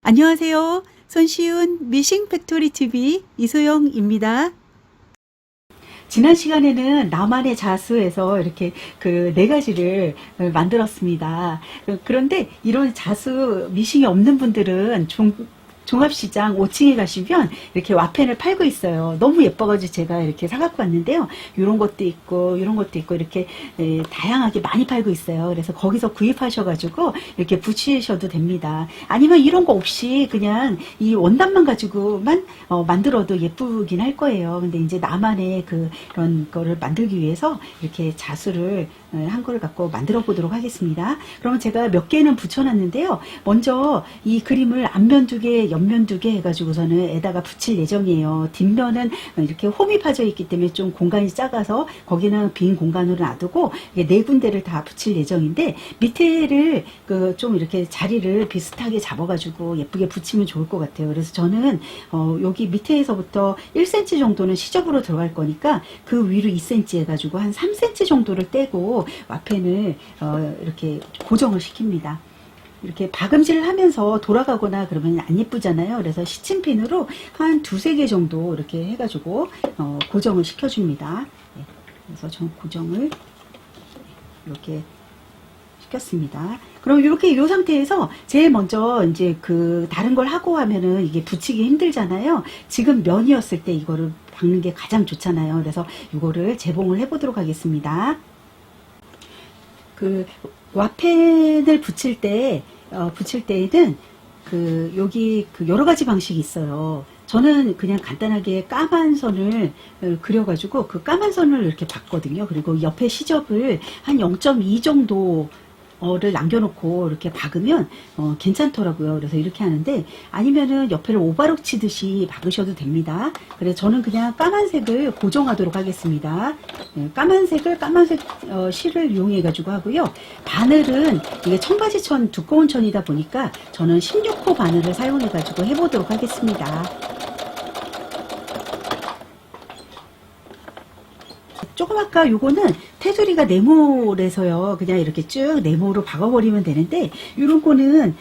안녕하세요. 손쉬운 미싱 팩토리 TV 이소영입니다. 지난 시간에는 나만의 자수에서 이렇게 그 4가지를 만들었습니다. 그런데 이런 자수 미싱이 없는 분들은 종합시장 5층에 가시면 이렇게 와펜을 팔고 있어요. 너무 예뻐가지고 제가 이렇게 사갖고 왔는데요. 이런 것도 있고 이런 것도 있고 이렇게 다양하게 많이 팔고 있어요. 그래서 거기서 구입하셔가지고 이렇게 붙이셔도 됩니다. 아니면 이런 거 없이 그냥 이 원단만 가지고만 만들어도 예쁘긴 할 거예요. 근데 이제 나만의 그런 거를 만들기 위해서 이렇게 자수를 한 거를 갖고 만들어 보도록 하겠습니다. 그러면 제가 몇 개는 붙여놨는데요. 먼저 이 그림을 앞면 2개, 옆면 2개 해가지고서는 에다가 붙일 예정이에요. 뒷면은 이렇게 홈이 파져 있기 때문에 좀 공간이 작아서 거기는 빈 공간으로 놔두고 4군데를 다 붙일 예정인데 밑에를 좀 이렇게 자리를 비슷하게 잡아가지고 예쁘게 붙이면 좋을 것 같아요. 그래서 저는 여기 밑에서부터 1cm 정도는 시접으로 들어갈 거니까 그 위로 2cm 해가지고 한 3cm 정도를 떼고 와펜을 이렇게 고정을 시킵니다. 이렇게 박음질을 하면서 돌아가거나 그러면 안 예쁘잖아요. 그래서 시침핀으로 한 2-3개 정도 이렇게 해가지고 고정을 시켜줍니다. 네, 그래서 전 고정을 이렇게 시켰습니다. 그럼 이렇게 이 상태에서 제일 먼저 이제 다른 걸 하고 하면은 이게 붙이기 힘들잖아요. 지금 면이었을 때 이거를 박는 게 가장 좋잖아요. 그래서 이거를 재봉을 해보도록 하겠습니다. 와펜을 붙일 때에는 여기 여러 가지 방식이 있어요. 저는 그냥 간단하게 까만 선을 그려가지고 그 까만 선을 이렇게 봤거든요. 그리고 옆에 시접을 한 0.2 정도를 남겨놓고 이렇게 박으면 괜찮더라고요. 그래서 이렇게 하는데 아니면은 옆에를 오바록 치듯이 박으셔도 됩니다. 그래서 저는 그냥 까만색을 고정하도록 하겠습니다. 까만색 실을 이용해 가지고 하고요. 바늘은 이게 청바지천 두꺼운 천이다 보니까 저는 16호 바늘을 사용해 가지고 해보도록 하겠습니다. 조금 아까 요거는 테두리가 네모래서요. 그냥 이렇게 쭉 네모로 박아버리면 되는데 이런 거는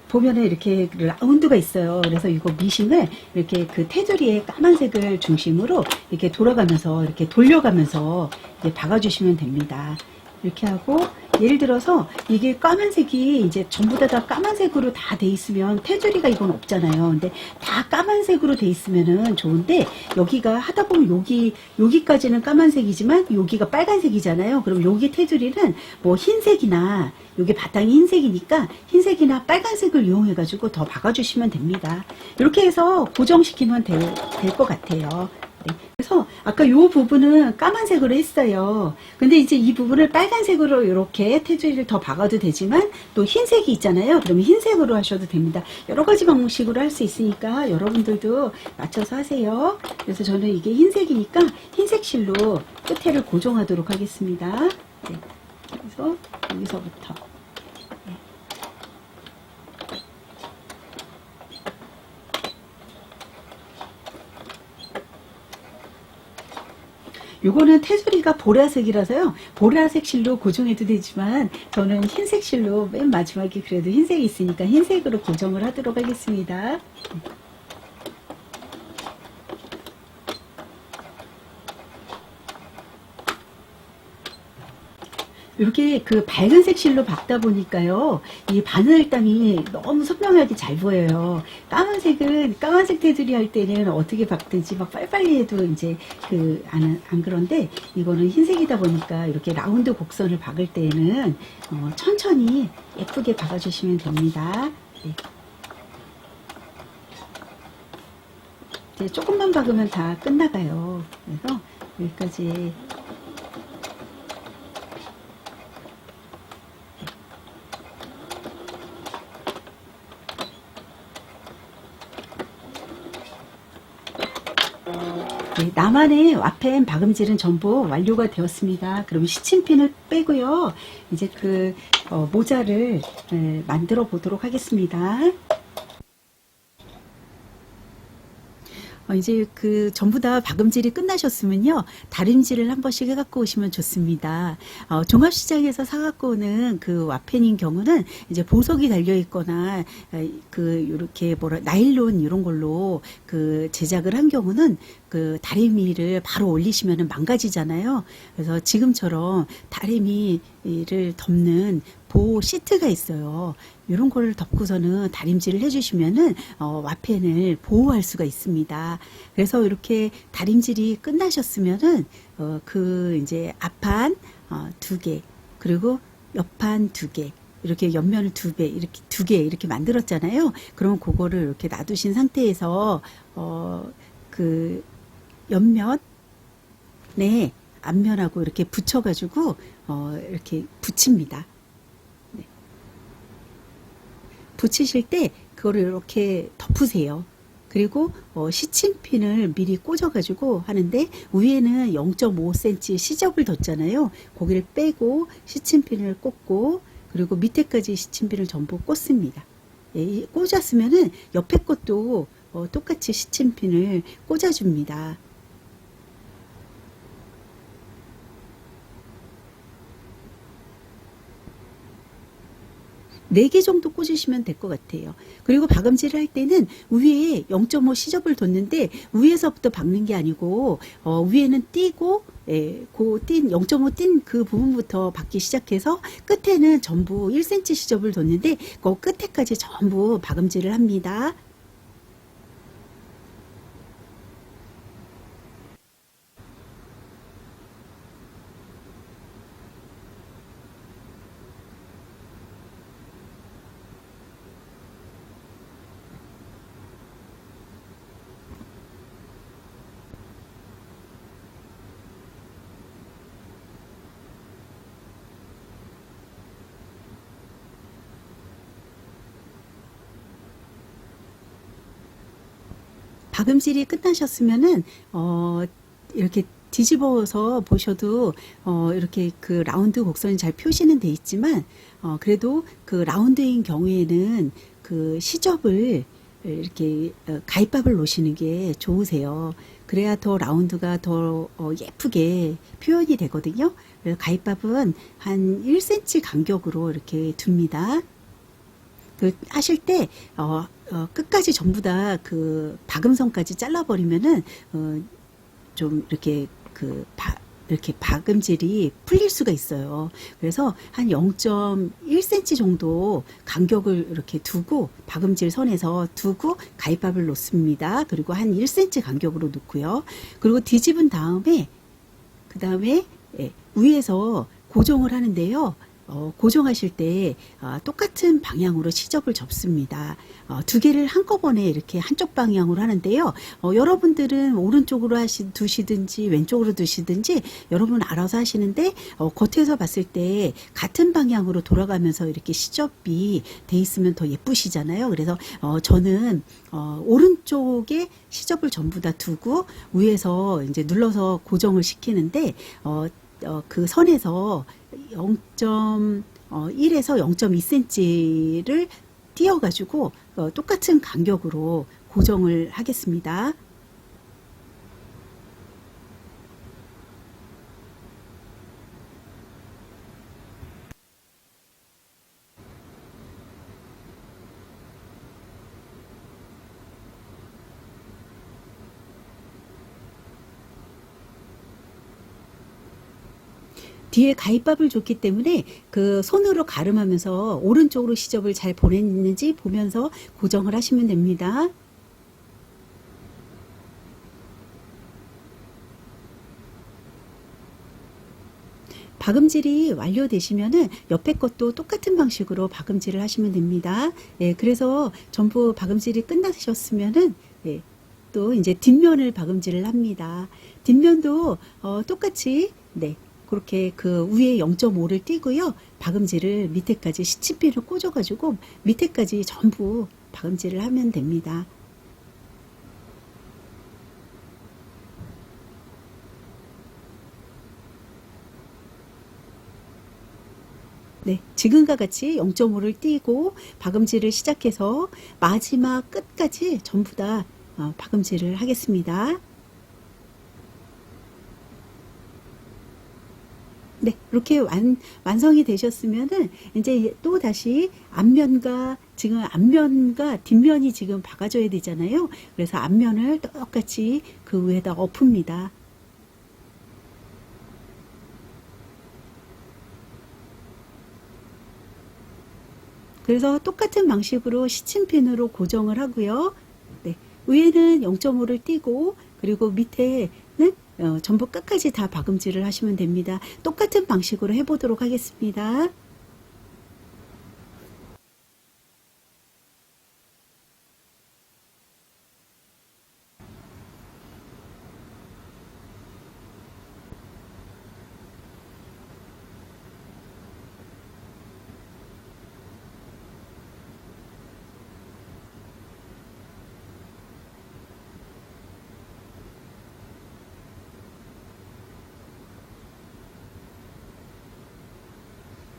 보면은 이렇게 라운드가 있어요. 그래서 이거 미싱을 이렇게 테두리에 까만색을 중심으로 이렇게 돌아가면서 이렇게 돌려가면서 이제 박아주시면 됩니다. 이렇게 하고 예를 들어서 이게 까만색이 이제 전부 다 까만색으로 다 돼 있으면 테두리가 이건 없잖아요. 근데 다 까만색으로 돼 있으면은 좋은데 여기가 하다 보면 여기까지는 까만색이지만 여기가 빨간색이잖아요. 그럼 여기 테두리는 뭐 흰색이나 여기 바탕이 흰색이니까 흰색이나 빨간색을 이용해 가지고 더 박아주시면 됩니다. 이렇게 해서 고정시키면 될 것 같아요. 네. 그래서 아까 요 부분은 까만색으로 했어요. 근데 이제 이 부분을 빨간색으로 이렇게 테두리를 더 박아도 되지만 또 흰색이 있잖아요. 그러면 흰색으로 하셔도 됩니다. 여러 가지 방식으로 할 수 있으니까 여러분들도 맞춰서 하세요. 그래서 저는 이게 흰색이니까 흰색 실로 끝에를 고정하도록 하겠습니다. 네. 그래서 여기서부터 요거는 테두리가 보라색이라서요. 보라색 실로 고정해도 되지만 저는 흰색 실로 맨 마지막에 그래도 흰색이 있으니까 흰색으로 고정을 하도록 하겠습니다. 이렇게 밝은색 실로 박다 보니까요, 이 바늘땀이 너무 선명하게 잘 보여요. 까만색 테두리 할 때는 어떻게 박든지 막 빨리빨리 해도 이제 안 그런데 이거는 흰색이다 보니까 이렇게 라운드 곡선을 박을 때는 천천히 예쁘게 박아주시면 됩니다. 네. 이제 조금만 박으면 다 끝나가요. 그래서 여기까지. 네, 나만의 와펜 박음질은 전부 완료가 되었습니다. 그럼 시침핀을 빼고요. 이제 모자를 만들어 보도록 하겠습니다. 이제 그 전부 다 박음질이 끝나셨으면요, 다림질을 한 번씩 해갖고 오시면 좋습니다. 종합시장에서 사갖고 오는 그 와펜인 경우는 이제 보석이 달려있거나, 요렇게 나일론 이런 걸로 그 제작을 한 경우는 그 다리미를 바로 올리시면 망가지잖아요. 그래서 지금처럼 다리미를 덮는 보호 시트가 있어요. 이런 거를 덮고서는 다림질을 해주시면은 와펜을 보호할 수가 있습니다. 그래서 이렇게 다림질이 끝나셨으면은 그 이제 앞판 2개, 그리고 옆판 2개, 이렇게 옆면을 2배, 이렇게 2개 이렇게 만들었잖아요. 그러면 그거를 이렇게 놔두신 상태에서 그 옆면에 앞면하고 이렇게 붙여가지고 이렇게 붙입니다. 네. 붙이실 때 그거를 이렇게 덮으세요. 그리고 시침핀을 미리 꽂아가지고 하는데, 위에는 0.5cm 시접을 뒀잖아요. 거기를 빼고 시침핀을 꽂고, 그리고 밑에까지 시침핀을 전부 꽂습니다. 예, 꽂았으면은 옆에 것도 똑같이 시침핀을 꽂아줍니다. 4개 정도 꽂으시면 될 것 같아요. 그리고 박음질을 할 때는 위에 0.5 시접을 뒀는데, 위에서부터 박는 게 아니고 위에는 띄고, 예, 그 0.5 띈 그 부분부터 박기 시작해서 끝에는 전부 1cm 시접을 뒀는데 그 끝에까지 전부 박음질을 합니다. 박음질이 끝나셨으면은 이렇게 뒤집어서 보셔도 이렇게 그 라운드 곡선이 잘 표시는 돼 있지만, 그래도 그 라운드인 경우에는 그 시접을 이렇게 가위밥을 놓으시는 게 좋으세요. 그래야 더 라운드가 더 예쁘게 표현이 되거든요. 그래서 가위밥은 한 1cm 간격으로 이렇게 둡니다. 그 하실 때 끝까지 전부 다 그 박음선까지 잘라버리면은 좀 이렇게 이렇게 박음질이 풀릴 수가 있어요. 그래서 한 0.1cm 정도 간격을 이렇게 두고, 박음질 선에서 두고 가위밥을 놓습니다. 그리고 한 1cm 간격으로 놓고요. 그리고 뒤집은 다음에 그 다음에 위에서 고정을 하는데요. 고정하실 때 똑같은 방향으로 시접을 접습니다. 2개를 한꺼번에 이렇게 한쪽 방향으로 하는데요. 여러분들은 오른쪽으로 두시든지 왼쪽으로 두시든지 여러분 알아서 하시는데, 겉에서 봤을 때 같은 방향으로 돌아가면서 이렇게 시접이 돼 있으면 더 예쁘시잖아요. 그래서 저는 오른쪽에 시접을 전부 다 두고 위에서 이제 눌러서 고정을 시키는데, 그 선에서 0.1에서 0.2cm를 띄어가지고 똑같은 간격으로 고정을 하겠습니다. 뒤에 가위밥을 줬기 때문에 그 손으로 가름하면서 오른쪽으로 시접을 잘 보냈는지 보면서 고정을 하시면 됩니다. 박음질이 완료되시면은 옆에 것도 똑같은 방식으로 박음질을 하시면 됩니다. 예, 그래서 전부 박음질이 끝나셨으면은, 예, 또 이제 뒷면을 박음질을 합니다. 뒷면도 똑같이, 네, 그렇게 그 위에 0.5를 띄고요. 박음질을 밑에까지 시침핀을 꽂아가지고 밑에까지 전부 박음질을 하면 됩니다. 네, 지금과 같이 0.5를 띄고 박음질을 시작해서 마지막 끝까지 전부 다 박음질을 하겠습니다. 네, 이렇게 완성이 되셨으면은 이제 또 다시 지금 앞면과 뒷면이 지금 박아줘야 되잖아요. 그래서 앞면을 똑같이 그 위에다 엎습니다. 그래서 똑같은 방식으로 시침핀으로 고정을 하고요. 네, 위에는 0.5를 띄고 그리고 밑에는 전부 끝까지 다 박음질을 하시면 됩니다. 똑같은 방식으로 해보도록 하겠습니다.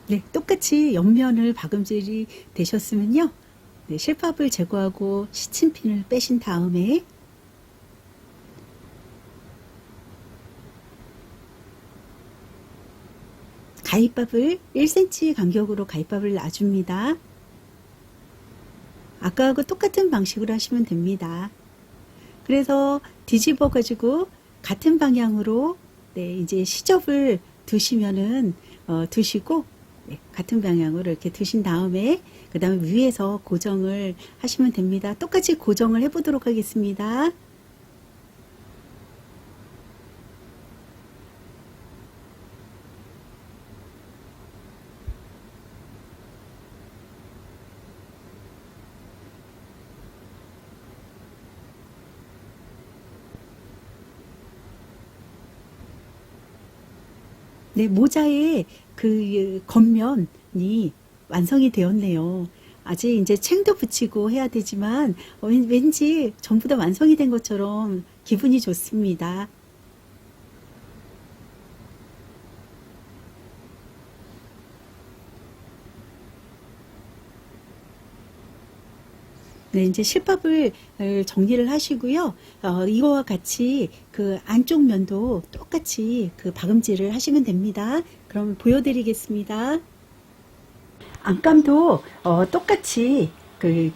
네, 똑같이 옆면을 박음질이 되셨으면요. 네, 실밥을 제거하고 시침핀을 빼신 다음에 가위밥을 1cm 간격으로 가위밥을 놔줍니다. 아까하고 똑같은 방식으로 하시면 됩니다. 그래서 뒤집어 가지고 같은 방향으로 네, 이제 시접을 두시고 네, 같은 방향으로 이렇게 두신 다음에 그 다음에 위에서 고정을 하시면 됩니다. 똑같이 고정을 해 보도록 하겠습니다. 네, 모자의 그 겉면이 완성이 되었네요. 아직 이제 챙도 붙이고 해야 되지만 왠지 전부 다 완성이 된 것처럼 기분이 좋습니다. 네, 이제 실밥을 정리를 하시고요. 이거와 같이 그 안쪽 면도 똑같이 그 박음질을 하시면 됩니다. 그럼 보여드리겠습니다. 안감도 똑같이 그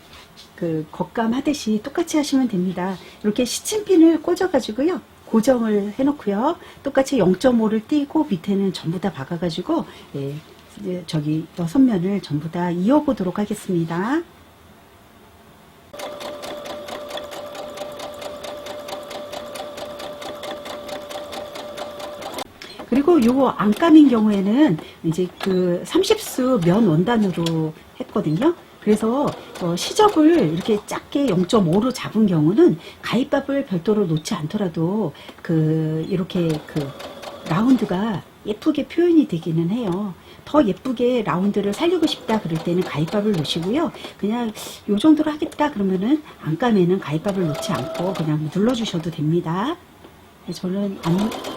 겉감 하듯이 똑같이 하시면 됩니다. 이렇게 시침핀을 꽂아가지고요. 고정을 해놓고요. 똑같이 0.5를 띄고 밑에는 전부 다 박아가지고 저기 6면을 전부 다 이어보도록 하겠습니다. 그리고 요 안감인 경우에는 이제 그 30수 면 원단으로 했거든요. 그래서 시접을 이렇게 작게 0.5로 잡은 경우는 가위밥을 별도로 놓지 않더라도 이렇게 라운드가 예쁘게 표현이 되기는 해요. 더 예쁘게 라운드를 살리고 싶다 그럴 때는 가위밥을 놓으시고요. 그냥 요 정도로 하겠다 그러면은 안감에는 가위밥을 놓지 않고 그냥 눌러주셔도 됩니다. 저는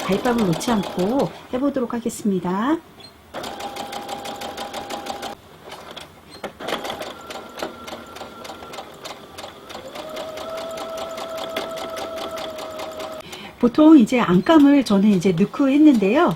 가위밥을 놓지 않고 해보도록 하겠습니다. 보통 이제 안감을 저는 이제 넣고 했는데요.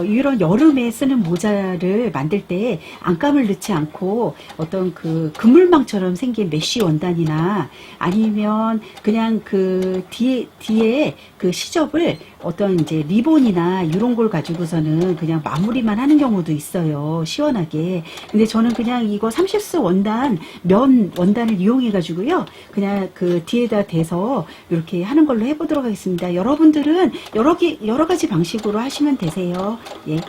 이런 여름에 쓰는 모자를 만들 때 안감을 넣지 않고 어떤 그 그물망처럼 생긴 메쉬 원단이나 아니면 그냥 그 뒤에 그 시접을 어떤 이제 리본이나 이런 걸 가지고서는 그냥 마무리만 하는 경우도 있어요. 시원하게. 근데 저는 그냥 이거 30스 원단, 면 원단을 이용해 가지고요. 그냥 그 뒤에다 대서 이렇게 하는 걸로 해보도록 하겠습니다. 여러분들은 여러 가지 방식으로 하시면 되세요. 예.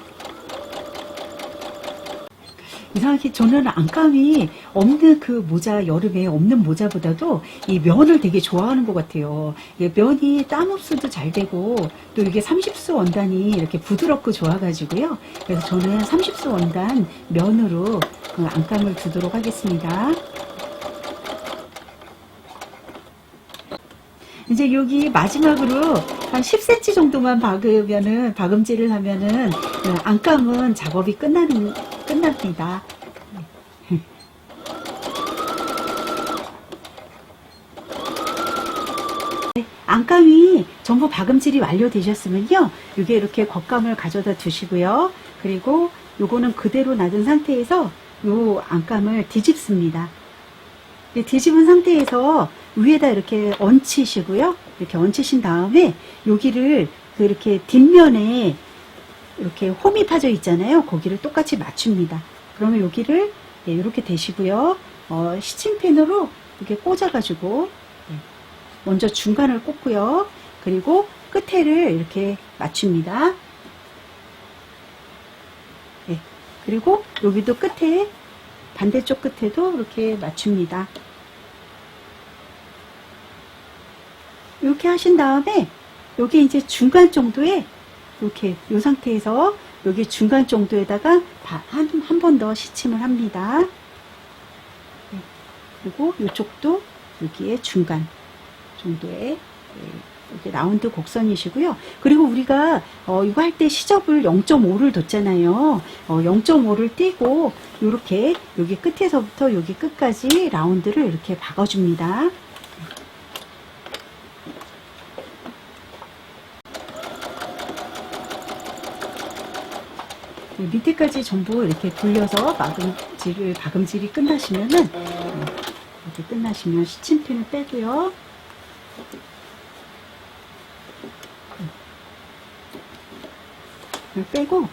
이상하게 저는 안감이 없는 그 모자, 여름에 없는 모자보다도 이 면을 되게 좋아하는 것 같아요. 면이 땀 흡수도 잘 되고 또 이게 30수 원단이 이렇게 부드럽고 좋아가지고요. 그래서 저는 30수 원단 면으로 그 안감을 두도록 하겠습니다. 이제 여기 마지막으로 한 10cm 정도만 박음질을 하면은 안감은 작업이 끝납니다. 안감이 전부 박음질이 완료되셨으면요. 이게 이렇게 겉감을 가져다 두시고요. 그리고 요거는 그대로 놔둔 상태에서 요 안감을 뒤집습니다. 뒤집은 상태에서 위에다 이렇게 얹히시고요. 이렇게 얹히신 다음에 여기를 이렇게 뒷면에 이렇게 홈이 파져 있잖아요. 거기를 똑같이 맞춥니다. 그러면 여기를 이렇게 대시고요. 시침펜으로 이렇게 꽂아가지고 먼저 중간을 꽂고요. 그리고 끝에를 이렇게 맞춥니다. 그리고 여기도 끝에 반대쪽 끝에도 이렇게 맞춥니다. 이렇게 하신 다음에 여기 이제 중간 정도에 이렇게 이 상태에서 여기 중간 정도에다가 한 번 더 시침을 합니다. 그리고 이쪽도 여기에 중간 정도에 이렇게 라운드 곡선이시고요. 그리고 우리가 이거 할 때 시접을 0.5를 뒀잖아요. 0.5를 띄고 이렇게 여기 끝에서부터 여기 끝까지 라운드를 이렇게 박아줍니다. 밑에까지 전부 이렇게 돌려서 박음질이 끝나시면은 이렇게 끝나시면 시침핀을 빼고요. 빼고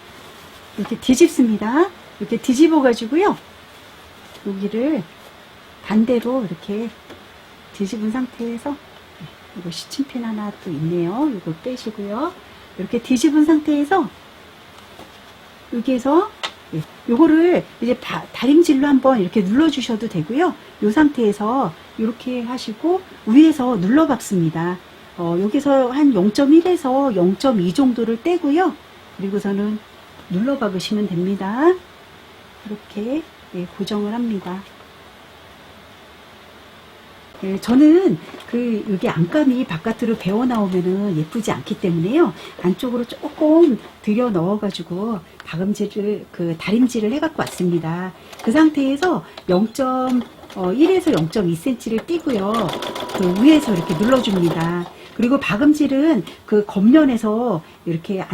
이렇게 뒤집습니다. 이렇게 뒤집어 가지고요. 여기를 반대로 이렇게 뒤집은 상태에서 이거 시침핀 하나 또 있네요. 이거 빼시고요. 이렇게 뒤집은 상태에서 여기에서 요거를 이제 다림질로 한번 이렇게 눌러 주셔도 되고요. 이 상태에서 이렇게 하시고 위에서 눌러 박습니다. 여기서 한 0.1에서 0.2 정도를 떼고요. 그리고서는 눌러 박으시면 됩니다. 이렇게 고정을 합니다. 저는 여기 안감이 바깥으로 배어 나오면은 예쁘지 않기 때문에요. 안쪽으로 조금 들여 넣어가지고 다림질을 해갖고 왔습니다. 그 상태에서 0.1에서 0.2cm를 띄고요. 위에서 이렇게 눌러줍니다. 그리고 박음질은 겉면에서 이렇게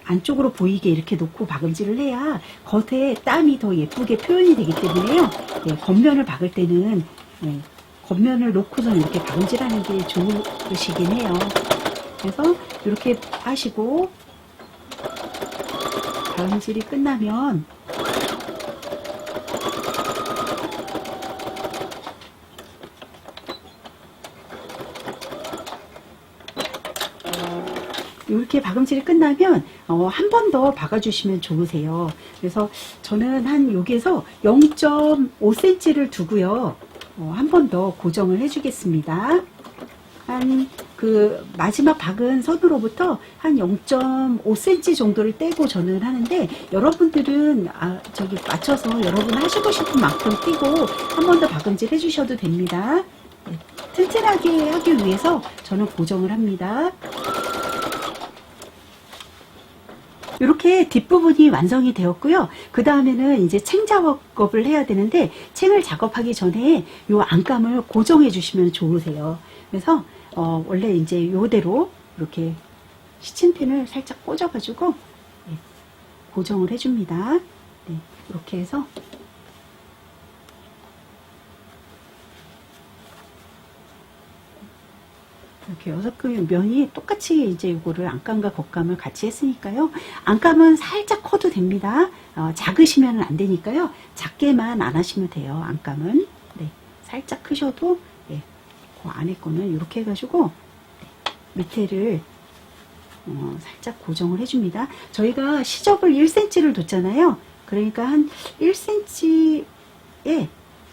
안쪽으로 보이게 이렇게 놓고 박음질을 해야 겉에 땀이 더 예쁘게 표현이 되기 때문에요. 겉면을 박을 때는 겉면을 놓고서 이렇게 박음질하는 게 좋으시긴 해요. 그래서 이렇게 하시고 박음질이 끝나면 이렇게 박음질이 끝나면 한 번 더 박아주시면 좋으세요. 그래서 저는 여기에서 0.5cm를 두고요. 한 번 더 고정을 해주겠습니다. 마지막 박은 선으로부터 한 0.5cm 정도를 떼고 저는 하는데, 여러분들은 맞춰서 여러분 하시고 싶은 만큼 띄고 한 번 더 박음질 해주셔도 됩니다. 튼튼하게 하기 위해서 저는 고정을 합니다. 이렇게 뒷부분이 완성이 되었고요. 그 다음에는 이제 챙 작업을 해야 되는데, 챙을 작업하기 전에 이 안감을 고정해 주시면 좋으세요. 그래서 원래 이제 요대로 이렇게 시침핀을 살짝 꽂아가지고 고정을 해줍니다. 이렇게 해서 이렇게 6개 면이 똑같이 이제 이거를 안감과 겉감을 같이 했으니까요. 안감은 살짝 커도 됩니다. 작으시면 안 되니까요. 작게만 안 하시면 돼요. 안감은. 살짝 크셔도 그 안에 거는 이렇게 해가지고 밑에를 살짝 고정을 해줍니다. 저희가 시접을 1cm를 뒀잖아요. 그러니까 한 1cm에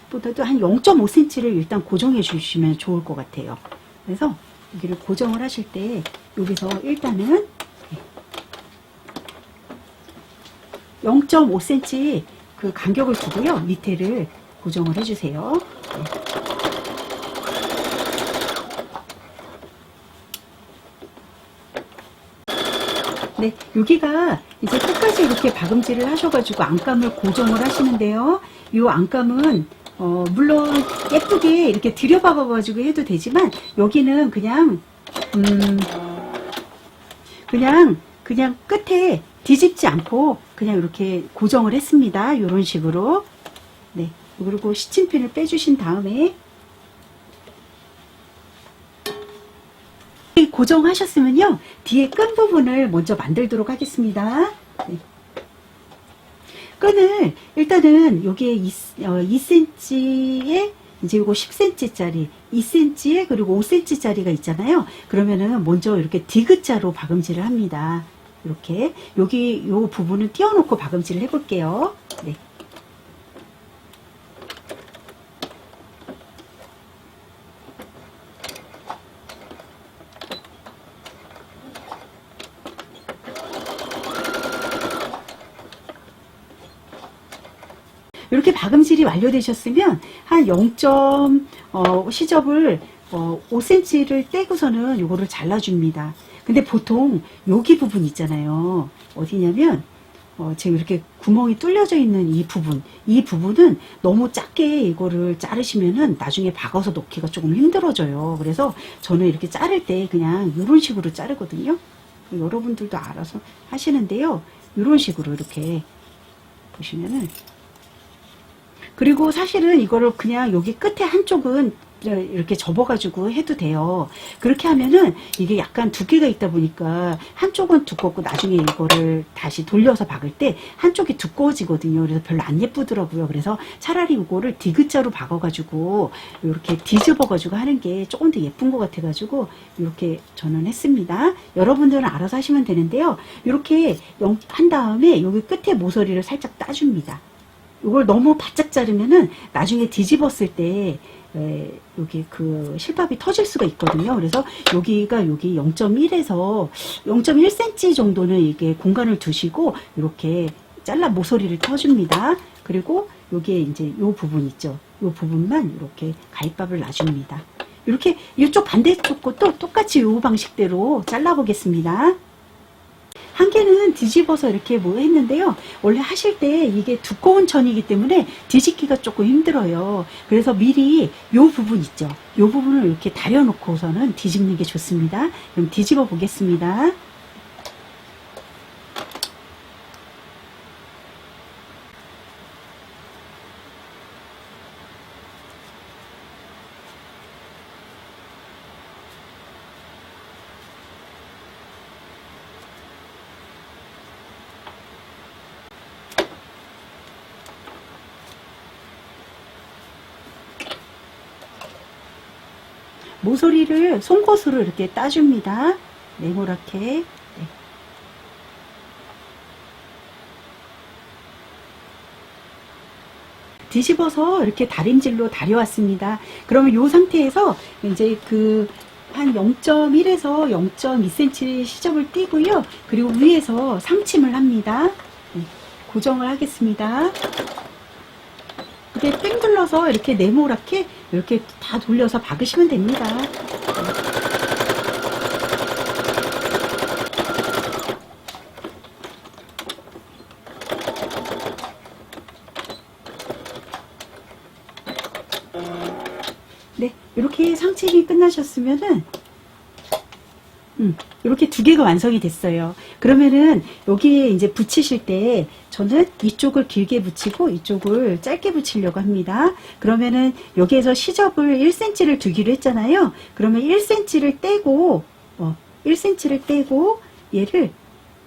보다도 한 0.5cm를 일단 고정해 주시면 좋을 것 같아요. 그래서 여기를 고정을 하실 때 여기서 일단은 0.5cm 그 간격을 두고요. 밑에를 고정을 해주세요. 여기가 이제 끝까지 이렇게 박음질을 하셔가지고 안감을 고정을 하시는데요. 이 안감은 물론 예쁘게 이렇게 들여박아가지고 해도 되지만, 여기는 그냥 그냥 끝에 뒤집지 않고 그냥 이렇게 고정을 했습니다. 이런 식으로. 네. 그리고 시침핀을 빼주신 다음에 고정하셨으면요, 뒤에 끈 부분을 먼저 만들도록 하겠습니다. 네. 끈을 일단은 여기에 2cm에 이제 이거 10cm짜리 2cm에 그리고 5cm짜리가 있잖아요. 그러면은 먼저 이렇게 디귿자로 박음질을 합니다. 이렇게 여기 요 부분을 띄워놓고 박음질을 해볼게요. 네. 이렇게 박음질이 완료되셨으면 한 0. 시접을 5cm를 떼고서는 요거를 잘라줍니다. 근데 보통 여기 부분 있잖아요. 어디냐면 지금 이렇게 구멍이 뚫려져 있는 이 부분은 너무 작게 이거를 자르시면은 나중에 박아서 놓기가 조금 힘들어져요. 그래서 저는 이렇게 자를 때 그냥 이런 식으로 자르거든요. 여러분들도 알아서 하시는데요. 이런 식으로 이렇게 보시면은, 그리고 사실은 이거를 그냥 여기 끝에 한쪽은 이렇게 접어가지고 해도 돼요. 그렇게 하면은 이게 약간 두께가 있다 보니까 한쪽은 두껍고 나중에 이거를 다시 돌려서 박을 때 한쪽이 두꺼워지거든요. 그래서 별로 안 예쁘더라고요. 그래서 차라리 이거를 디귿자로 박아가지고 이렇게 뒤집어가지고 하는 게 조금 더 예쁜 것 같아가지고 이렇게 저는 했습니다. 여러분들은 알아서 하시면 되는데요. 이렇게 한 다음에 여기 끝에 모서리를 살짝 따줍니다. 이걸 너무 바짝 자르면은 나중에 뒤집었을 때 여기 그 실밥이 터질 수가 있거든요. 그래서 여기가 여기 0.1에서 0.1cm 정도는 이게 공간을 두시고 이렇게 잘라 모서리를 터줍니다. 그리고 여기에 이제 요 부분 있죠. 요 부분만 이렇게 가위밥을 놔줍니다. 이렇게 이쪽 반대쪽 것도 똑같이 요 방식대로 잘라 보겠습니다. 한 개는 뒤집어서 이렇게 뭐 했는데요. 원래 하실 때 이게 두꺼운 천이기 때문에 뒤집기가 조금 힘들어요. 그래서 미리 요 부분 있죠. 요 부분을 이렇게 다려놓고서는 뒤집는 게 좋습니다. 그럼 뒤집어 보겠습니다. 모서리를 송곳으로 이렇게 따줍니다. 네모랗게. 네. 뒤집어서 이렇게 다림질로 다려왔습니다. 그러면 이 상태에서 이제 그 한 0.1에서 0.2cm 시접을 띄고요. 그리고 위에서 상침을 합니다. 네. 고정을 하겠습니다. 이렇게 뺑 둘러서 이렇게 네모랗게 이렇게 다 돌려서 박으시면 됩니다. 네, 이렇게 상침이 끝나셨으면은 이렇게 두 개가 완성이 됐어요. 그러면은 여기에 이제 붙이실 때 저는 이쪽을 길게 붙이고 이쪽을 짧게 붙이려고 합니다. 그러면은 여기에서 시접을 1cm를 두기로 했잖아요. 그러면 1cm를 떼고 1cm를 떼고 얘를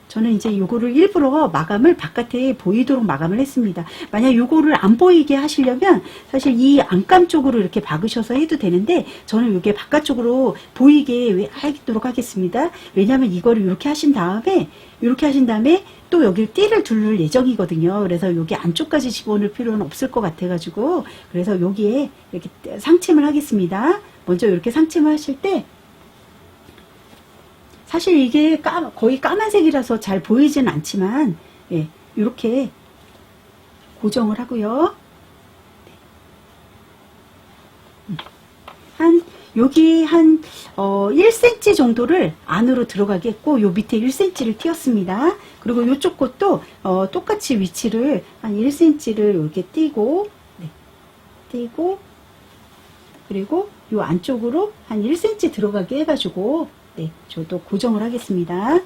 저는 이제 요거를 일부러 마감을 바깥에 보이도록 마감을 했습니다. 만약 요거를 안 보이게 하시려면 사실 이 안감 쪽으로 이렇게 박으셔서 해도 되는데 저는 요게 바깥쪽으로 보이게 하도록 하겠습니다. 왜냐하면 이거를 이렇게 하신 다음에 또 여기 띠를 둘 예정이거든요. 그래서 여기 안쪽까지 집어넣을 필요는 없을 것 같아가지고 그래서 여기에 이렇게 상침을 하겠습니다. 먼저 이렇게 상침을 하실 때 사실 이게 거의 까만색이라서 잘 보이진 않지만 이렇게 고정을 하고요. 여기 한 1cm 정도를 안으로 들어가겠고 요 밑에 1cm를 띄었습니다. 그리고 요쪽 것도 똑같이 위치를 한 1cm를 이렇게 띄고 그리고 요 안쪽으로 한 1cm 들어가게 해가지고 네, 저도 고정을 하겠습니다.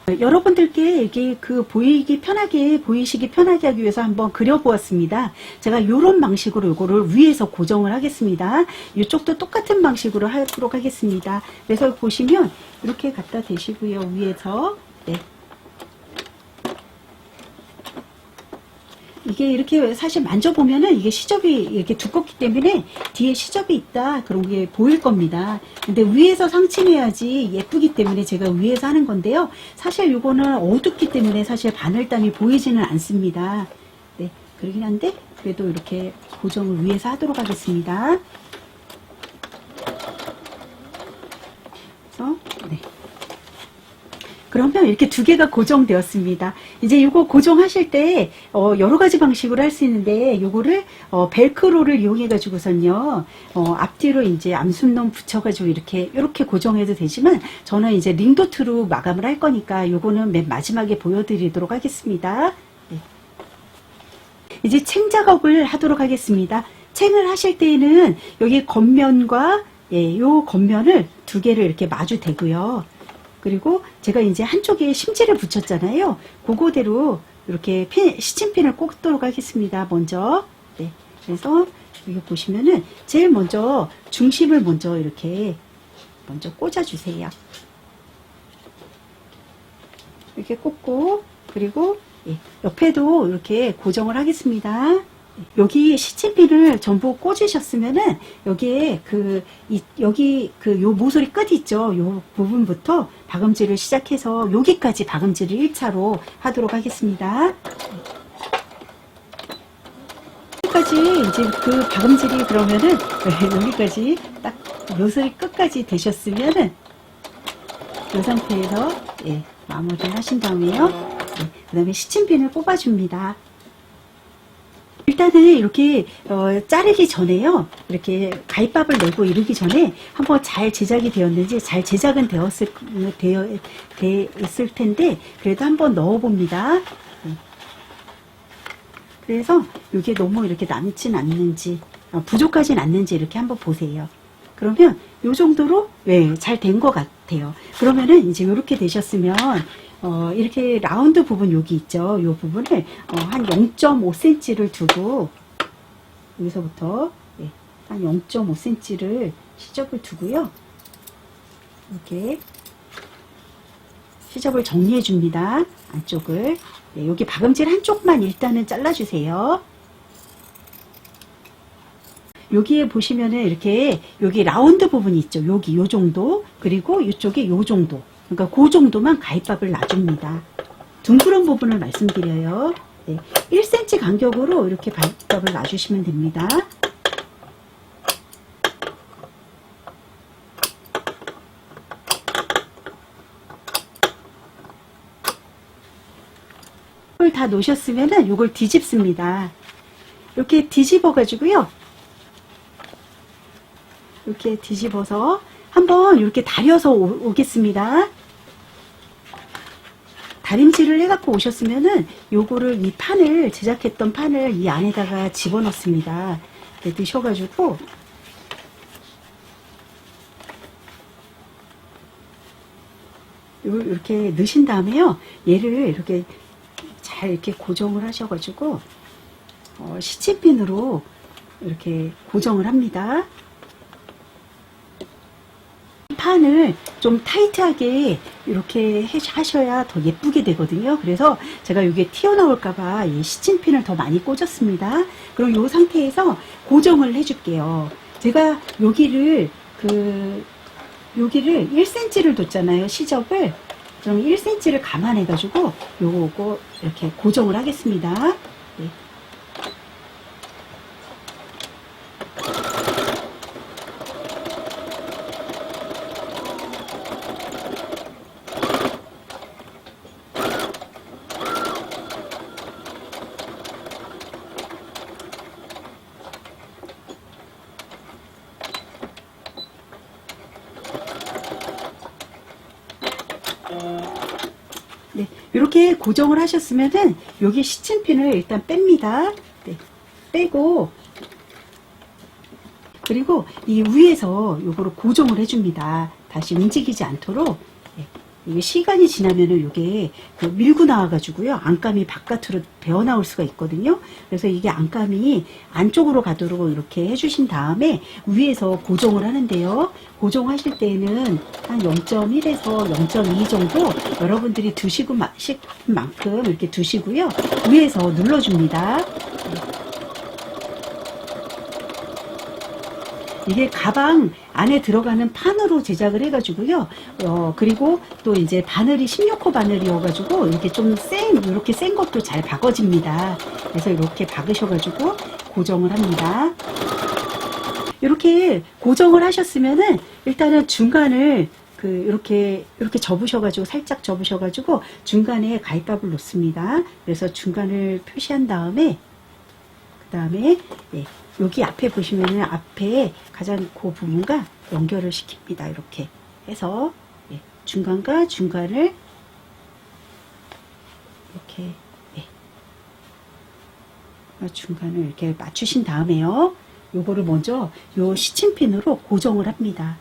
여러분들께 이게 보이시기 편하게 하기 위해서 한번 그려보았습니다. 제가 이런 방식으로 이거를 위에서 고정을 하겠습니다. 이쪽도 똑같은 방식으로 하도록 하겠습니다. 그래서 보시면 이렇게 갖다 대시고요. 위에서 네. 이게 이렇게 사실 만져보면은 이게 시접이 이렇게 두껍기 때문에 뒤에 시접이 있다 그런 게 보일 겁니다. 근데 위에서 상층해야지 예쁘기 때문에 제가 위에서 하는 건데요. 사실 이거는 어둡기 때문에 사실 바늘땀이 보이지는 않습니다. 네, 그러긴 한데 그래도 이렇게 고정을 위에서 하도록 하겠습니다. 그래서 네. 그러면 이렇게 두 개가 고정되었습니다. 이제 이거 고정하실 때 여러 가지 방식으로 할 수 있는데 이거를 벨크로를 이용해 가지고선요 앞뒤로 이제 암순놈 붙여가지고 이렇게 고정해도 되지만 저는 이제 링도트로 마감을 할 거니까 이거는 맨 마지막에 보여드리도록 하겠습니다. 네. 이제 챙 작업을 하도록 하겠습니다. 챙을 하실 때에는 여기 겉면과 요 겉면을 두 개를 이렇게 마주 대고요. 그리고 제가 이제 한쪽에 심지를 붙였잖아요. 그거대로 이렇게 시침핀을 꽂도록 하겠습니다. 먼저. 네. 그래서 여기 보시면은 제일 먼저 중심을 먼저 이렇게 먼저 꽂아주세요. 이렇게 꽂고, 그리고 옆에도 이렇게 고정을 하겠습니다. 여기 시침핀을 전부 꽂으셨으면은 여기에 여기 요 모서리 끝 있죠. 요 부분부터 박음질을 시작해서 여기까지 박음질을 1차로 하도록 하겠습니다. 여기까지 이제 그 박음질이 그러면은 여기까지 딱 모서리 끝까지 되셨으면은 이 상태에서 마무리를 하신 다음에요. 그 다음에 시침핀을 뽑아줍니다. 일단은 이렇게 자르기 전에요. 이렇게 가위밥을 내고 이르기 전에 한번 잘 제작이 되었는지 잘 제작은 되었을 텐데 그래도 한번 넣어봅니다. 그래서 이게 너무 이렇게 남진 않는지 부족하진 않는지 이렇게 한번 보세요. 그러면 이 정도로 잘 된 것 같아요. 그러면은 이제 이렇게 되셨으면 이렇게 라운드 부분 여기 있죠. 이 부분을 한 0.5cm를 두고 여기서부터 한 0.5cm를 시접을 두고요. 이렇게 시접을 정리해 줍니다. 안쪽을 여기 박음질 한쪽만 일단은 잘라주세요. 여기에 보시면은 이렇게 여기 라운드 부분이 있죠. 여기 요 정도 그리고 이쪽에 요 정도 그러니까 그 정도만 가위밥을 놔줍니다. 둥그런 부분을 말씀드려요. 1cm 간격으로 이렇게 가위밥을 놔주시면 됩니다. 이걸 다 놓으셨으면은 이걸 뒤집습니다. 이렇게 뒤집어 가지고요. 이렇게 뒤집어서 한번 이렇게 다려서 오겠습니다. 다림질을 해갖고 오셨으면은 요거를 이 판을 제작했던 판을 이 안에다가 집어넣습니다. 넣으셔가지고 이렇게 넣으신 다음에요. 얘를 이렇게 잘 이렇게 고정을 하셔가지고 시침핀으로 이렇게 고정을 합니다. 판을 좀 타이트하게 이렇게 하셔야 더 예쁘게 되거든요. 그래서 제가 이게 튀어나올까봐 이 시침핀을 더 많이 꽂았습니다. 그럼 이 상태에서 고정을 해줄게요. 제가 여기를 1cm를 뒀잖아요. 시접을. 그럼 1cm를 감안해가지고 요거 이렇게 고정을 하겠습니다. 네. 네, 이렇게 고정을 하셨으면은 여기 시침핀을 일단 뺍니다. 네, 빼고 그리고 이 위에서 요거를 고정을 해줍니다. 다시 움직이지 않도록. 예. 이게 시간이 지나면은 요게 그 밀고 나와가지고요. 안감이 바깥으로 배어 나올 수가 있거든요. 그래서 이게 안감이 안쪽으로 가도록 이렇게 해주신 다음에 위에서 고정을 하는데요. 고정하실 때는 한 0.1에서 0.2 정도 여러분들이 드시고 싶은 만큼 이렇게 두시고요. 위에서 눌러줍니다. 이게 가방 안에 들어가는 판으로 제작을 해가지고요. 그리고 또 이제 바늘이 16호 바늘이어가지고 이렇게 좀 이렇게 센 것도 잘 박아집니다. 그래서 이렇게 박으셔가지고 고정을 합니다. 이렇게 고정을 하셨으면은 일단은 중간을 이렇게 접으셔가지고 살짝 접으셔가지고 중간에 가위밥을 놓습니다. 그래서 중간을 표시한 다음에 그 다음에 여기 앞에 보시면은 앞에 가장 그 부분과 연결을 시킵니다. 이렇게 해서 중간과 중간을 이렇게 중간을 이렇게 맞추신 다음에요. 요거를 먼저 요 시침핀으로 고정을 합니다.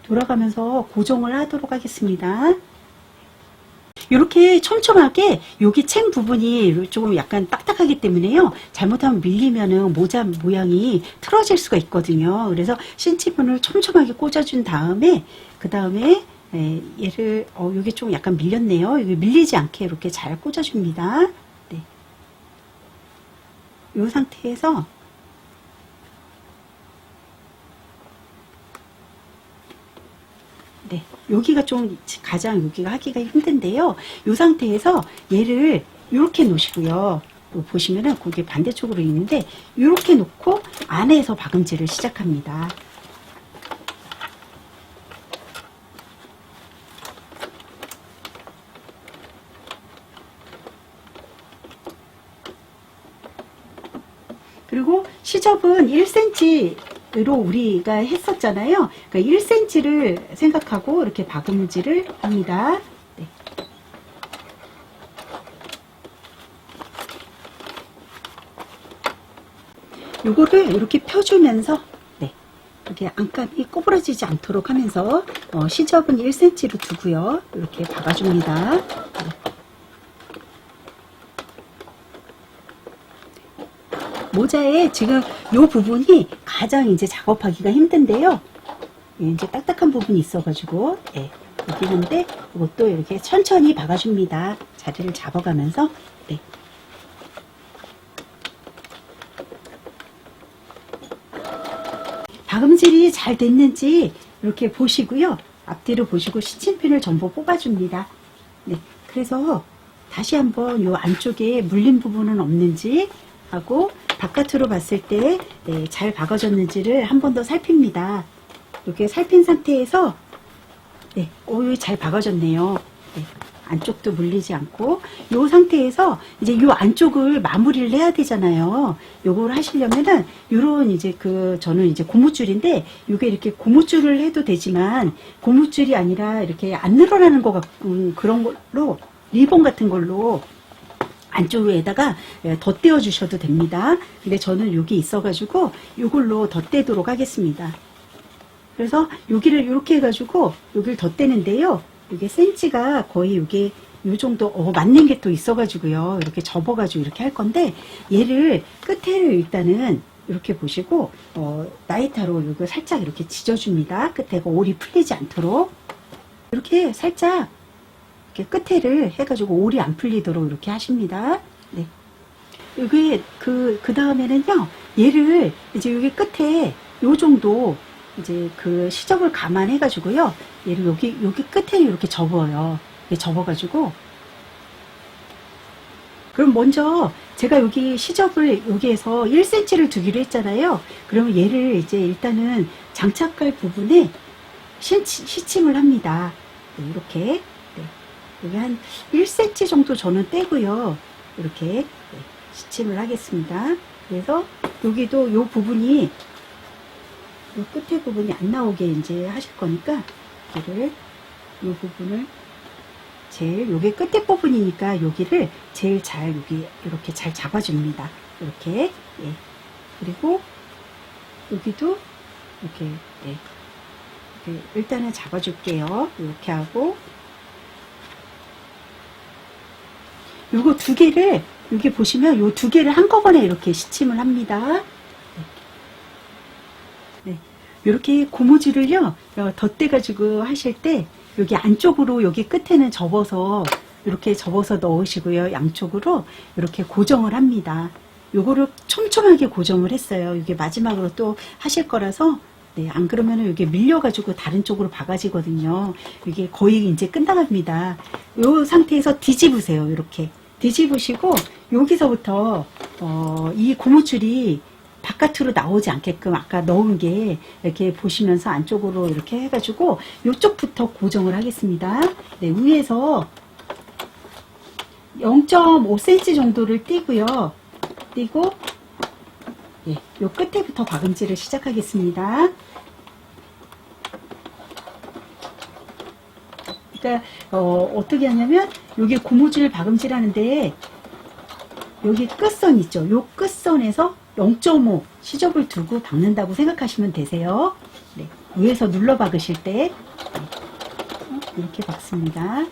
돌아가면서 고정을 하도록 하겠습니다. 이렇게 촘촘하게 여기 챙 부분이 조금 약간 딱딱하기 때문에요. 잘못하면 밀리면은 모자 모양이 틀어질 수가 있거든요. 그래서 신치분을 촘촘하게 꽂아준 다음에 그 다음에 얘를 여기 좀 약간 밀렸네요. 여기 밀리지 않게 이렇게 잘 꽂아줍니다. 네. 이 상태에서 네, 여기가 좀 가장 여기가 하기가 힘든데요. 이 상태에서 얘를 이렇게 놓으시고요. 또 보시면은 그게 반대쪽으로 있는데 이렇게 놓고 안에서 박음질을 시작합니다. 그리고 시접은 1cm 로 우리가 했었잖아요. 그러니까 1cm를 생각하고 이렇게 박음질을 합니다. 네. 요거를 이렇게 펴주면서 이렇게 안감이 꼬부라지지 않도록 하면서 시접은 1cm로 두고요. 이렇게 박아줍니다. 네. 모자에 지금 이 부분이 가장 이제 작업하기가 힘든데요. 이제 딱딱한 부분이 있어가지고, 여기 있는데, 이것도 이렇게 천천히 박아줍니다. 자리를 잡아가면서, 박음질이 잘 됐는지 이렇게 보시고요. 앞뒤로 보시고 시침핀을 전부 뽑아줍니다. 네. 그래서 다시 한번 이 안쪽에 물린 부분은 없는지 하고, 바깥으로 봤을 때 잘 박아졌는지를 한 번 더 살핍니다. 이렇게 살핀 상태에서 잘 박아졌네요. 안쪽도 물리지 않고 이 상태에서 이제 이 안쪽을 마무리를 해야 되잖아요. 요걸 하시려면은 요런 이제 저는 이제 고무줄인데 요게 이렇게 고무줄을 해도 되지만 고무줄이 아니라 이렇게 안 늘어나는 것 같은 그런 걸로 리본 같은 걸로 안쪽에다가 덧대어 주셔도 됩니다. 근데 저는 여기 있어가지고 이걸로 덧대도록 하겠습니다. 그래서 여기를 이렇게 해가지고 여기를 덧대는데요. 이게 센치가 거의 이게 요 정도 맞는 게 또 있어가지고요. 이렇게 접어가지고 이렇게 할 건데 얘를 끝에를 일단은 이렇게 보시고 나이타로 이거 살짝 이렇게 지져줍니다. 끝에가 올이 풀리지 않도록 이렇게 살짝 이렇게 끝에를 해가지고 올이 안 풀리도록 이렇게 하십니다. 네. 여기 그 다음에는요, 얘를 이제 여기 끝에 요 정도 이제 시접을 감안해가지고요, 얘를 여기 끝에 이렇게 접어요. 이렇게 접어가지고, 그럼 먼저 제가 여기 시접을 여기에서 1cm를 두기로 했잖아요. 그러면 얘를 이제 일단은 장착할 부분에 시침을 합니다. 네, 이렇게. 여기 한 1cm 정도 저는 떼고요. 이렇게 시침을 하겠습니다. 그래서 여기도 요 부분이 요 끝에 부분이 안 나오게 이제 하실 거니까 요 부분을 제일 요게 끝에 부분이니까 여기를 제일 잘 여기 이렇게 잘 잡아줍니다. 이렇게 그리고 여기도 이렇게, 네. 이렇게 일단은 잡아줄게요. 이렇게 하고, 요거 두 개를, 여기 보시면 요 두 개를 한꺼번에 이렇게 시침을 합니다. 네. 이렇게 고무줄을요, 덧대가지고 하실 때, 여기 안쪽으로 여기 끝에는 접어서, 이렇게 접어서 넣으시고요. 양쪽으로 이렇게 고정을 합니다. 요거를 촘촘하게 고정을 했어요. 이게 마지막으로 또 하실 거라서, 네, 안 그러면은 이게 밀려가지고 다른 쪽으로 박아지거든요. 이게 거의 이제 끝나갑니다. 요 상태에서 뒤집으세요. 이렇게. 뒤집으시고, 여기서부터, 이 고무줄이 바깥으로 나오지 않게끔 아까 넣은 게 이렇게 보시면서 안쪽으로 이렇게 해가지고 이쪽부터 고정을 하겠습니다. 네, 위에서 0.5cm 정도를 띄고요. 띄고, 예, 요 끝에부터 박음질을 시작하겠습니다. 그러니까 어떻게 하냐면 여기 고무줄 박음질 하는데 여기 끝선 있죠. 요 끝선에서 0.5 시접을 두고 박는다고 생각하시면 되세요. 네, 위에서 눌러 박으실 때 이렇게 박습니다.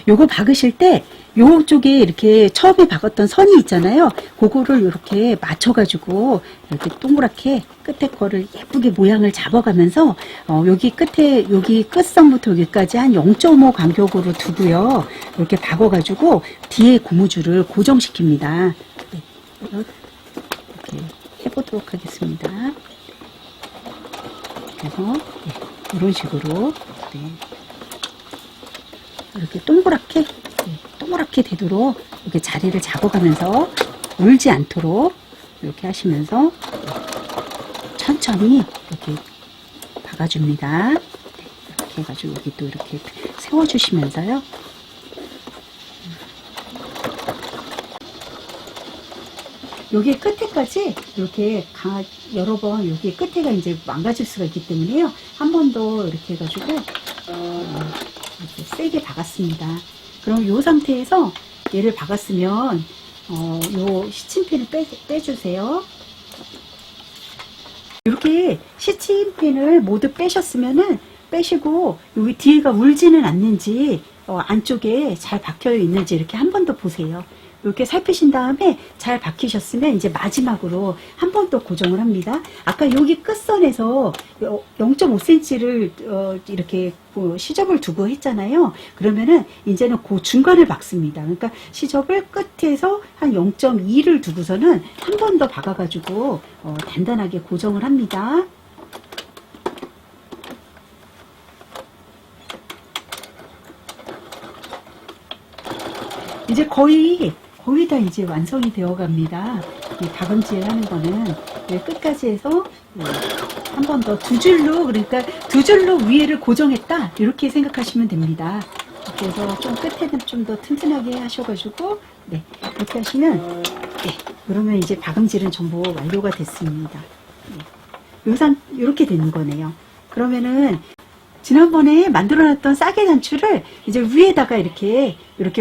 요거 박으실 때 요쪽에 이렇게 처음에 박았던 선이 있잖아요. 그거를 이렇게 맞춰가지고 이렇게 동그랗게 끝에 거를 예쁘게 모양을 잡아가면서 여기 끝에 여기 끝선부터 여기까지 한 0.5 간격으로 두고요. 이렇게 박아가지고 뒤에 고무줄을 고정시킵니다. 네, 이렇게 해보도록 하겠습니다. 그래서 네, 이런 식으로 네. 이렇게 동그랗게 동그랗게 되도록 이렇게 자리를 잡아가면서 울지 않도록 이렇게 하시면서 천천히 이렇게 박아줍니다. 이렇게 해가지고 여기 또 이렇게 세워주시면서요. 여기 끝에까지 이렇게 여러 번 여기 끝에가 이제 망가질 수가 있기 때문에요. 한 번 더 이렇게 해가지고 이렇게 세게 박았습니다. 그럼 이 상태에서 얘를 박았으면 요 시침펜을 빼주세요. 이렇게 시침펜을 모두 빼셨으면은 빼시고 여기 뒤에가 울지는 않는지 안쪽에 잘 박혀 있는지 이렇게 한 번 더 보세요. 이렇게 살피신 다음에 잘 박히셨으면 이제 마지막으로 한 번 더 고정을 합니다. 아까 여기 끝선에서 0.5cm를 이렇게 시접을 두고 했잖아요. 그러면은 이제는 그 중간을 박습니다. 그러니까 시접을 끝에서 한 0.2를 두고서는 한 번 더 박아가지고 단단하게 고정을 합니다. 이제 거의 다 이제 완성이 되어 갑니다. 이 박음질 하는 거는 끝까지 해서 한 번 더 두 줄로, 그러니까 두 줄로 위에를 고정했다 이렇게 생각하시면 됩니다. 그래서 좀 끝에는 좀 더 튼튼하게 하셔가지고 네, 이렇게 하시면 네, 그러면 이제 박음질은 전부 완료가 됐습니다. 네, 이렇게 되는 거네요. 그러면은 지난번에 만들어놨던 싸게 단추를 이제 위에다가 이렇게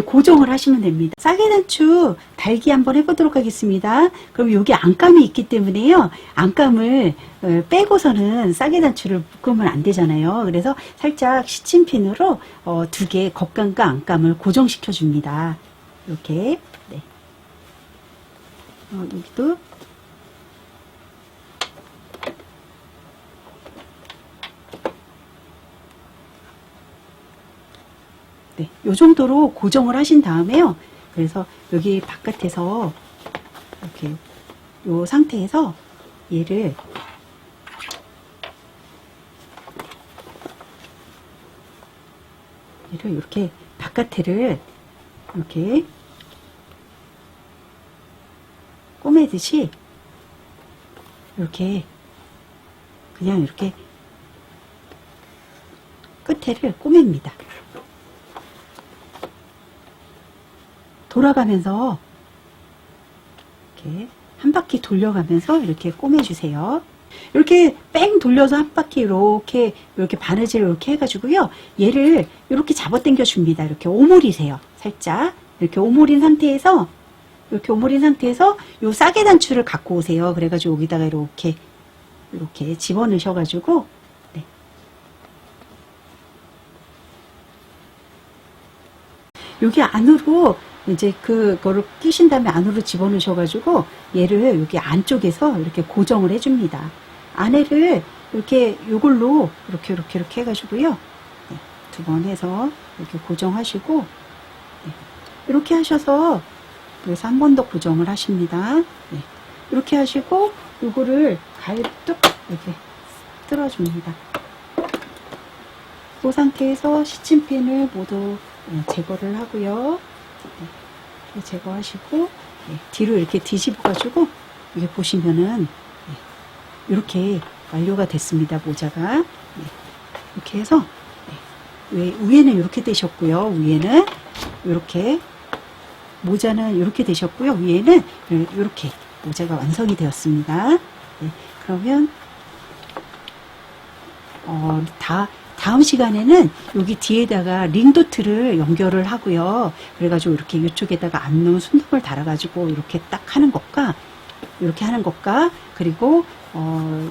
고정을 하시면 됩니다. 싸게 단추 달기 한번 해보도록 하겠습니다. 그럼 여기 안감이 있기 때문에요. 안감을 빼고서는 싸게 단추를 묶으면 안 되잖아요. 그래서 살짝 시침핀으로 두 개 겉감과 안감을 고정시켜 줍니다. 이렇게 네. 여기도 네, 요 정도로 고정을 하신 다음에요. 그래서 여기 바깥에서 이렇게 요 상태에서 얘를 이렇게 바깥에를 이렇게 꼬매듯이 이렇게 그냥 이렇게 끝에를 꼬맵니다. 돌아가면서 이렇게 한 바퀴 돌려가면서 이렇게 꼬매주세요. 이렇게 뺑 돌려서 한 바퀴 이렇게 바느질 이렇게 해가지고요. 얘를 이렇게 잡아당겨 줍니다. 이렇게 오므리세요. 살짝 이렇게 오므린 상태에서 이렇게 오므린 상태에서 요 싸게 단추를 갖고 오세요. 그래가지고 여기다가 이렇게 집어넣으셔가지고, 네. 여기 안으로 이제 그거를 끼신 다음에 안으로 집어넣으셔가지고 얘를 여기 안쪽에서 이렇게 고정을 해줍니다. 안에를 이렇게 요걸로 이렇게 해가지고요. 네. 2번 해서 이렇게 고정하시고, 네. 이렇게 하셔서 그래서 한 번 더 고정을 하십니다. 네. 이렇게 하시고 요거를 가위로 뚝 이렇게 쓸어줍니다. 그 상태에서 시침핀을 모두 제거를 하고요. 네. 제거하시고, 네. 뒤로 이렇게 뒤집어 가지고 이게 보시면은, 네. 이렇게 완료가 됐습니다. 모자가. 네. 이렇게 해서, 네. 위에는 이렇게 되셨고요. 위에는 이렇게, 모자는 이렇게 되셨고요. 위에는 이렇게 모자가 완성이 되었습니다. 네. 그러면 다음 시간에는 여기 뒤에다가 링도트를 연결을 하고요. 그래가지고 이렇게 이쪽에다가 앞눈 손톱을 달아가지고 이렇게 딱 하는 것과 이렇게 하는 것과 그리고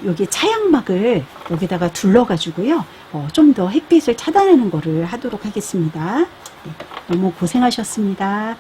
여기 차양막을 여기다가 둘러가지고요. 좀 더 햇빛을 차단하는 거를 하도록 하겠습니다. 네. 너무 고생하셨습니다.